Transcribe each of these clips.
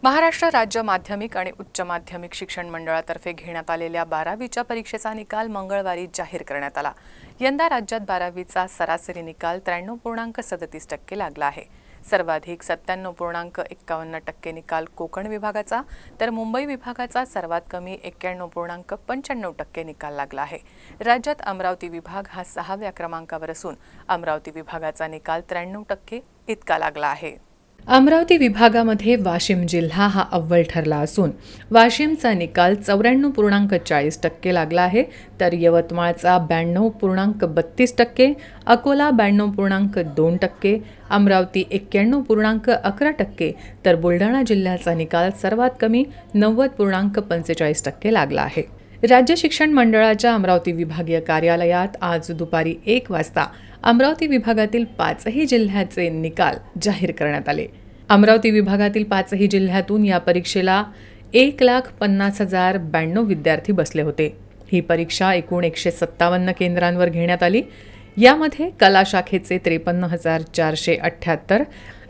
महाराष्ट्र राज्य माध्यमिक आणि उच्च माध्यमिक शिक्षण मंडळातर्फे घेण्यात आलेल्या 12वीच्या परीक्षेचा निकाल मंगळवारी जाहीर करण्यात आला। यंदा राज्यात 12वीचा सरासरी निकाल 93.37% लागला आहे। सर्वाधिक 97.51% निकाल कोकण विभागाचा तर मुंबई विभागाचा सर्वात कमी 91.95% निकाल लागला आहे। राज्यात अमरावती विभाग हा 6व्या क्रमांकावर असून अमरावती विभागाचा निकाल 93% इतका लागला आहे। अमरावती विभागामध्ये वाशिम जिल्हा हा अव्वल ठरला असून वाशिमचा निकाल 94.40% लागला आहे, तर यवतमाळचा 92.32%, अकोला 92.2%, अमरावती 91.11%, तर बुलढाणा जिल्ह्याचा निकाल सर्वात कमी 90.45% लागला आहे। राज्य शिक्षण मंडळाच्या अमरावती विभागीय कार्यालयात आज दुपारी 1 वाजता अमरावती विभागातील 5ही जिल्ह्याचे निकाल जाहीर करण्यात आले। अमरावती विभागातील 5ही जिल्ह्यातून या परीक्षेला 1,50,092 विद्यार्थी बसले होते। ही परीक्षा एकूण 157 केंद्रांवर घेण्यात आली। यामध्ये कला शाखेचे 53,478,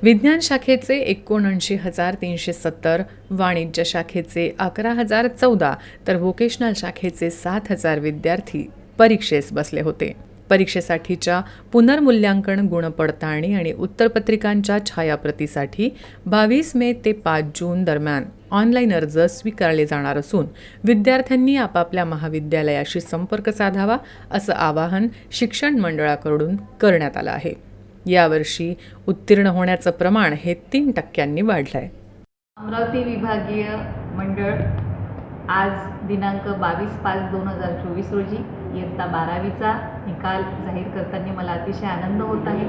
विज्ञान शाखेचे 79,370, वाणिज्य शाखेचे 11,014, तर व्होकेशनल शाखेचे 7,000 विद्यार्थी परीक्षेस बसले होते। परीक्षेसाठीच्या पुनर्मूल्यांकन, गुणपडताळणी आणि उत्तरपत्रिकांच्या छायाप्रतीसाठी 22 मे ते 5 जून दरम्यान ऑनलाईन अर्ज स्वीकारले जाणार असून विद्यार्थ्यांनी आपापल्या महाविद्यालयाशी संपर्क साधावा असं आवाहन शिक्षण मंडळाकडून करण्यात आलं आहे। यावर्षी उत्तीर्ण होण्याचं प्रमाण हे 3% वाढलं आहे। अमरावती विभागीय मंडळ आज दिनांक 22/5/2024 रोजी इयत्ता 12वीचा निकाल जाहीर करताना मला अतिशय आनंद होत आहे।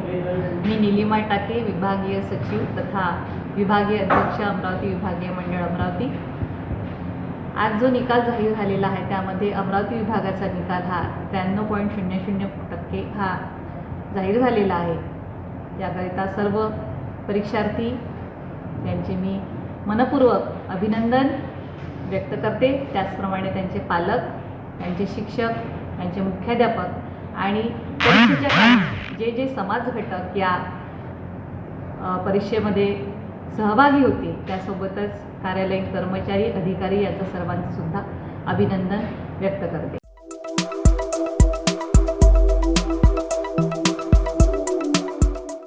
मी नीलिमा टाके, विभागीय सचिव तथा विभागीय अध्यक्ष, अमरावती विभागीय मंडळ अमरावती। आज जो निकाल जाहीर झालेला आहे त्यामध्ये अमरावती विभागाचा निकाल हा 93.00% हा जाहीर झालेला आहे। याकरिता सर्व परीक्षार्थी यांचे मी मनपूर्वक अभिनंदन व्यक्त करते। त्याचप्रमाणे त्यांचे पालक, त्यांचे शिक्षक, त्यांचे मुख्याध्यापक आणि परीक्षेच्या काळी जे समाज घटक या परीक्षेमध्ये सहभागी होते त्यासोबतच कार्यालयीन कर्मचारी, अधिकारी यांचं सर्वांचं सुद्धा अभिनंदन व्यक्त करते।